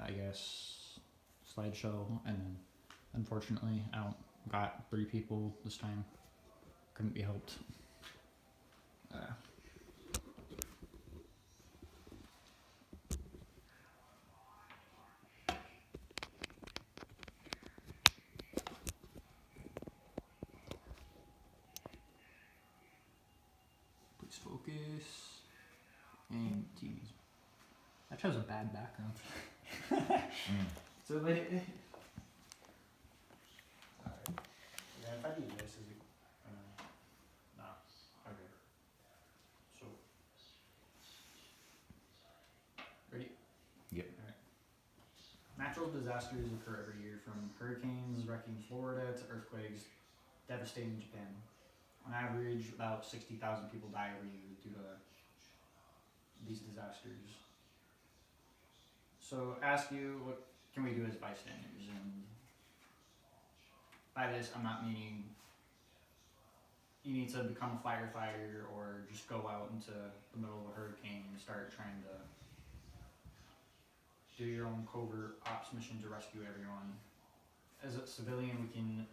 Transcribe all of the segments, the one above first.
I guess, slideshow, and then unfortunately, I got 3 people this time. Couldn't be helped. Please focus. And TVs. I chose a bad background. So, but Alright. Yeah, if I do this, is it? No. Okay. So. Ready? Yep. Alright. Natural disasters occur every year, from hurricanes wrecking Florida to earthquakes devastating Japan. On average, about 60,000 people die every year due to these disasters. So, ask you, what can we do as bystanders? And by this, I'm not meaning you need to become a firefighter or just go out into the middle of a hurricane and start trying to do your own covert ops mission to rescue everyone. As a civilian, we can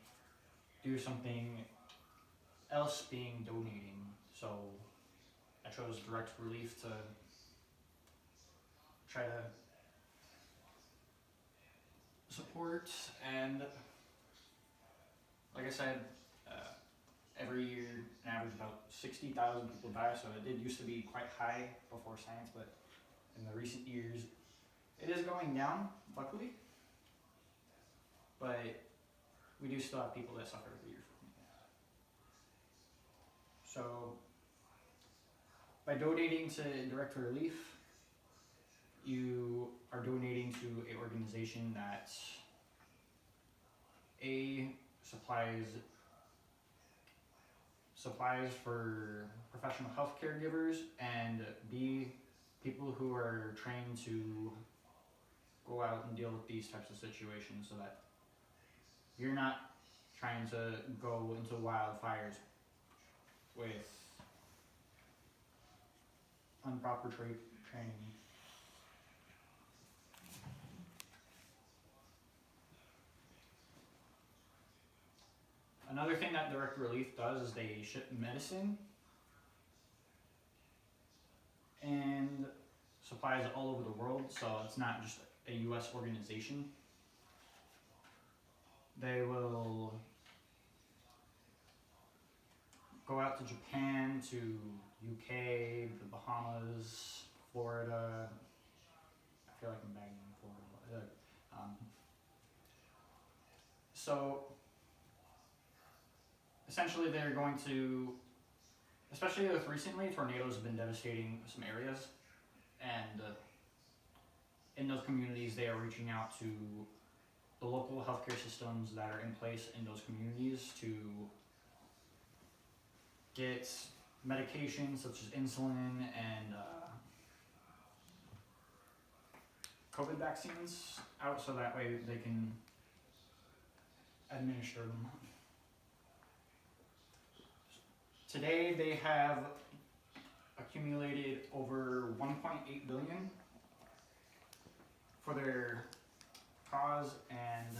do something else, being donating. So I chose direct relief to try to support, and like I said, every year an average about 60,000 people die, so it did used to be quite high before science, but in the recent years it is going down, luckily. But we do still have people that suffer every year from it. So by donating to direct relief, you are donating to an organization that supplies for professional health caregivers, and B, people who are trained to go out and deal with these types of situations, so that you're not trying to go into wildfires with improper training. Another thing that direct relief does is they ship medicine and supplies all over the world, so it's not just a US organization. They will go out to Japan, to UK, the Bahamas, Florida. I feel like I'm bagging Florida. So essentially they're going to, especially with recently, tornadoes have been devastating some areas, and in those communities they are reaching out to the local healthcare systems that are in place in those communities to get medications such as insulin and COVID vaccines out, so that way they can administer them. Today they have accumulated over 1.8 billion for their cause, and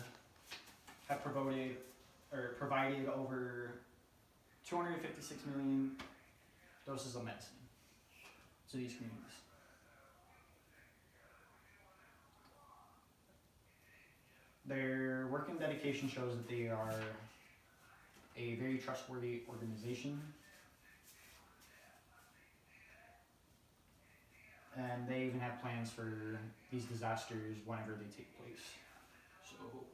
have provided over 256 million doses of medicine to these communities. Their work and dedication shows that they are a very trustworthy organization, and they even have plans for these disasters whenever they take place. So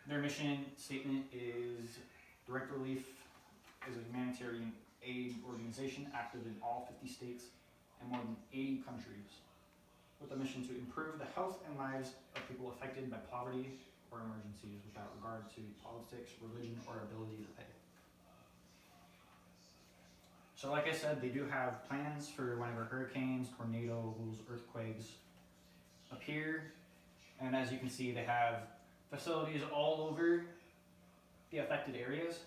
their mission statement is: direct relief is a humanitarian aid organization active in all 50 states and more than 80 countries, with a mission to improve the health and lives of people affected by poverty or emergencies without regard to politics, religion, or ability to pay. So like I said, they do have plans for whenever hurricanes, tornadoes, earthquakes appear, and as you can see, they have facilities all over the affected areas,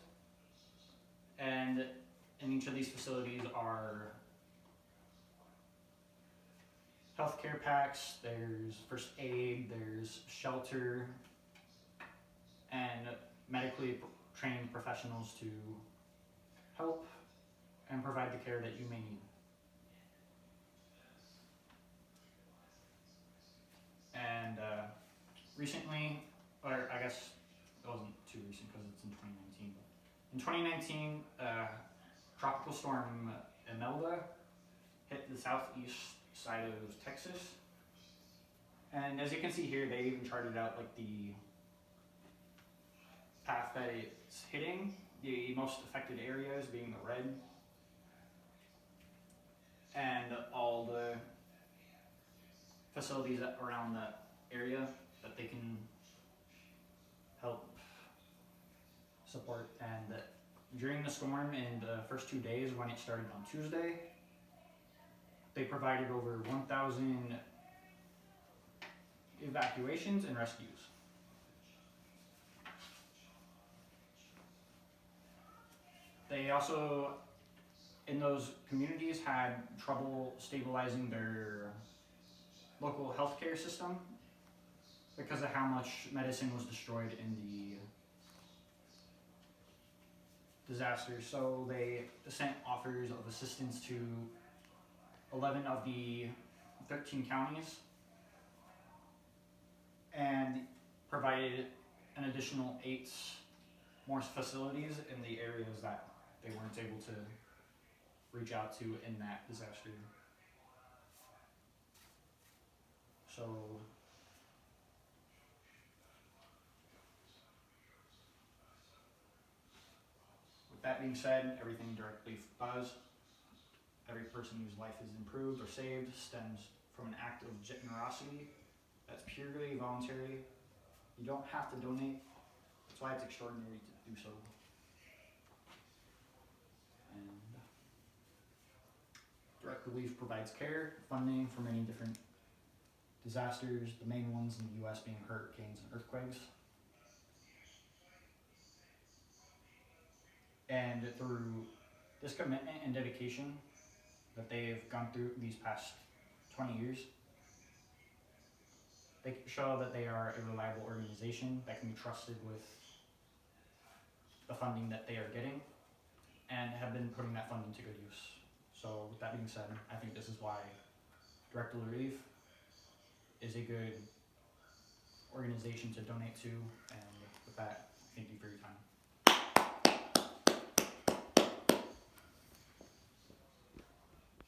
and in each of these facilities are healthcare packs, there's first aid, there's shelter, and medically trained professionals to help and provide the care that you may need. And recently, or I guess it wasn't too recent because it's in 2019, but in 2019, Tropical Storm Imelda hit the southeast side of Texas. And as you can see here, they even charted out like the path that it's hitting, the most affected areas being the red, and all the facilities around that area that they can help support. And during the storm in the first 2 days when it started on Tuesday, they provided over 1,000 evacuations and rescues. They also, in those communities, had trouble stabilizing their local healthcare system because of how much medicine was destroyed in the disaster. So they sent offers of assistance to 11 of the 13 counties and provided an additional 8 more facilities in the areas that they weren't able to reach out to in that disaster. So with that being said, everything Direct Relief does, every person whose life is improved or saved stems from an act of generosity that's purely voluntary. You don't have to donate. That's why it's extraordinary to do so. And Direct Relief provides care, funding for many different disasters, the main ones in the US being hurricanes and earthquakes. And through this commitment and dedication that they've gone through these past 20 years, they show that they are a reliable organization that can be trusted with the funding that they are getting and have been putting that funding to good use. So with that being said, I think this is why Direct Relief is a good organization to donate to, and with that, thank you for your time.